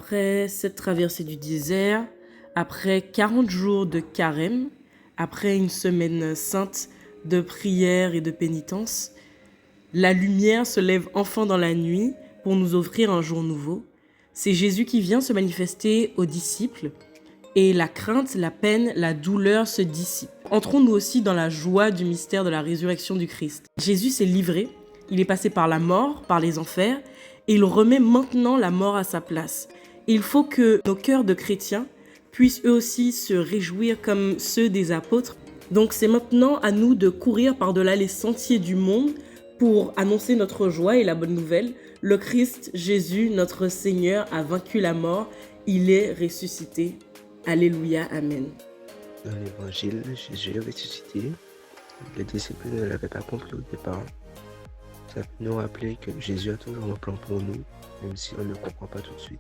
après cette traversée du désert, après 40 jours de carême, après une semaine sainte de prière et de pénitence, la lumière se lève enfin dans la nuit pour nous offrir un jour nouveau. C'est Jésus qui vient se manifester aux disciples et la crainte, la peine, la douleur se dissipent. Entrons-nous aussi dans la joie du mystère de la résurrection du Christ. Jésus s'est livré, il est passé par la mort, par les enfers, et il remet maintenant la mort à sa place. Et il faut que nos cœurs de chrétiens puissent eux aussi se réjouir comme ceux des apôtres. Donc c'est maintenant à nous de courir par-delà les sentiers du monde pour annoncer notre joie et la bonne nouvelle. Le Christ, Jésus, notre Seigneur, a vaincu la mort, il est ressuscité. Alléluia, Amen. Dans l'évangile, Jésus est ressuscité. Les disciples ne l'avaient pas compris au départ. Ça peut nous rappeler que Jésus a toujours un plan pour nous, même si on ne le comprend pas tout de suite.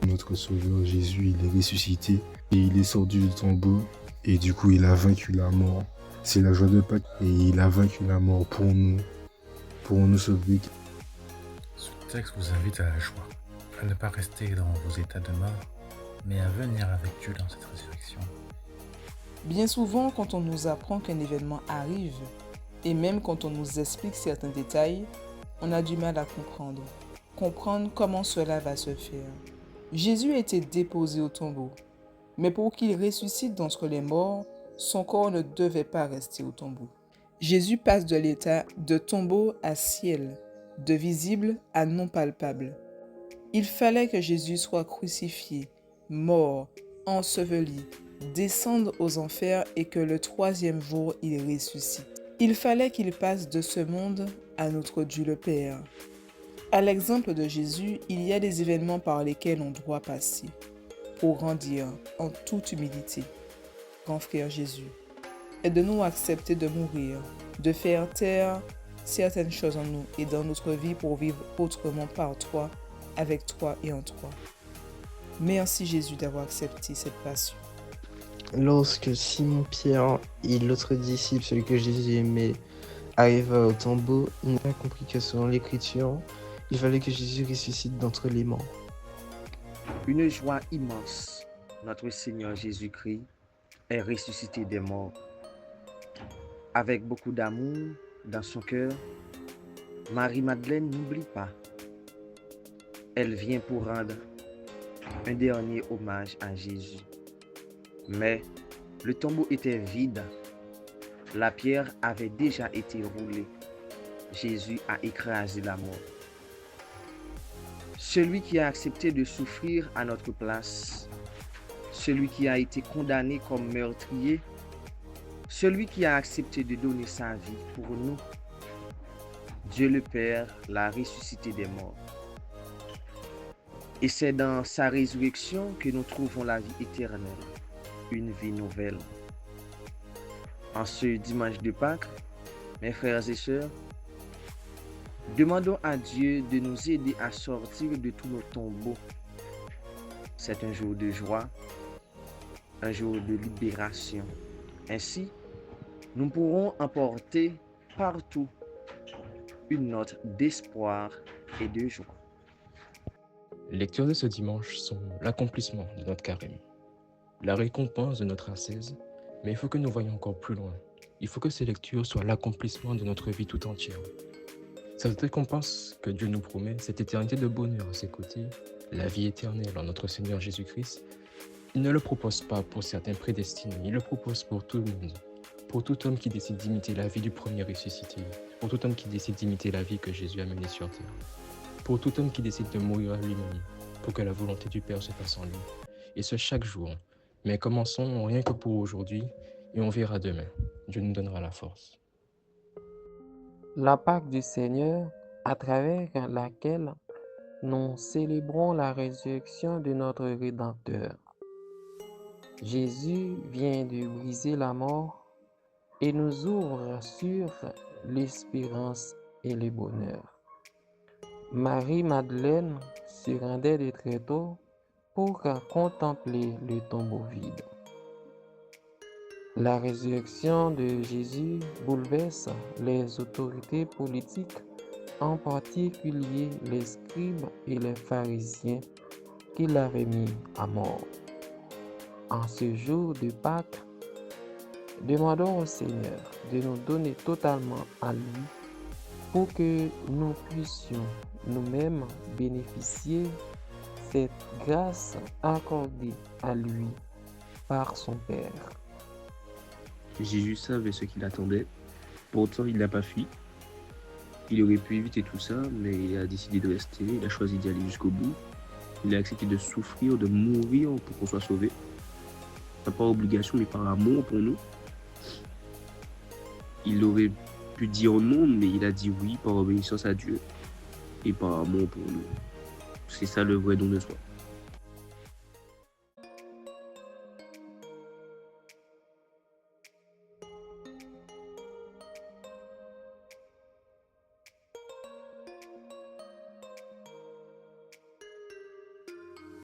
Notre Sauveur Jésus, il est ressuscité et il est sorti du tombeau et du coup il a vaincu la mort. C'est la joie de Pâques et il a vaincu la mort pour nous sauver. Ce texte vous invite à la joie, à ne pas rester dans vos états de mort, mais à venir avec Dieu dans cette résurrection. Bien souvent, quand on nous apprend qu'un événement arrive, et même quand on nous explique certains détails, on a du mal à comprendre comment cela va se faire. Jésus a été déposé au tombeau, mais pour qu'il ressuscite d'entre les morts, son corps ne devait pas rester au tombeau. Jésus passe de l'état de tombeau à ciel, de visible à non palpable. Il fallait que Jésus soit crucifié, mort, enseveli, descende aux enfers et que le troisième jour il ressuscite. Il fallait qu'il passe de ce monde à notre Dieu le Père. À l'exemple de Jésus, il y a des événements par lesquels on doit passer pour grandir en toute humilité. Grand frère Jésus, aide-nous à accepter de mourir, de faire taire certaines choses en nous et dans notre vie pour vivre autrement par toi, avec toi et en toi. Merci Jésus d'avoir accepté cette passion. Lorsque Simon-Pierre et l'autre disciple, celui que Jésus aimait, arriva au tombeau, il n'a pas compris que selon l'Écriture, il fallait que Jésus ressuscite d'entre les morts. Une joie immense, notre Seigneur Jésus-Christ est ressuscité des morts. Avec beaucoup d'amour dans son cœur, Marie-Madeleine n'oublie pas. Elle vient pour rendre un dernier hommage à Jésus. Mais le tombeau était vide. La pierre avait déjà été roulée. Jésus a écrasé la mort. Celui qui a accepté de souffrir à notre place, celui qui a été condamné comme meurtrier, celui qui a accepté de donner sa vie pour nous, Dieu le Père l'a ressuscité des morts. Et c'est dans sa résurrection que nous trouvons la vie éternelle, une vie nouvelle. En ce dimanche de Pâques, mes frères et sœurs, demandons à Dieu de nous aider à sortir de tous nos tombeaux. C'est un jour de joie, un jour de libération. Ainsi, nous pourrons emporter partout une note d'espoir et de joie. Les lectures de ce dimanche sont l'accomplissement de notre carême, la récompense de notre ascèse, mais il faut que nous voyions encore plus loin. Il faut que ces lectures soient l'accomplissement de notre vie tout entière. Cette récompense que Dieu nous promet, cette éternité de bonheur à ses côtés, la vie éternelle en notre Seigneur Jésus-Christ, il ne le propose pas pour certains prédestinés, il le propose pour tout le monde, pour tout homme qui décide d'imiter la vie du premier ressuscité, pour tout homme qui décide d'imiter la vie que Jésus a menée sur terre, pour tout homme qui décide de mourir à lui-même, pour que la volonté du Père se fasse en lui, et ce chaque jour. Mais commençons rien que pour aujourd'hui, et on verra demain. Dieu nous donnera la force. La Pâque du Seigneur, à travers laquelle nous célébrons la résurrection de notre Rédempteur. Jésus vient de briser la mort et nous ouvre sur l'espérance et le bonheur. Marie-Madeleine se rendait de très tôt pour contempler le tombeau vide. La résurrection de Jésus bouleverse les autorités politiques, en particulier les scribes et les pharisiens, qu'il l'avait mis à mort. En ce jour de Pâques, demandons au Seigneur de nous donner totalement à lui pour que nous puissions nous-mêmes bénéficier cette grâce accordée à lui par son Père. Jésus savait ce qu'il attendait, pourtant il n'a pas fui. Il aurait pu éviter tout ça, mais il a décidé de rester, il a choisi d'y aller jusqu'au bout. Il a accepté de souffrir, de mourir pour qu'on soit sauvé. Pas par obligation, mais par amour pour nous. Il aurait pu dire non, mais il a dit oui par obéissance à Dieu et par amour pour nous. C'est ça le vrai don de soi.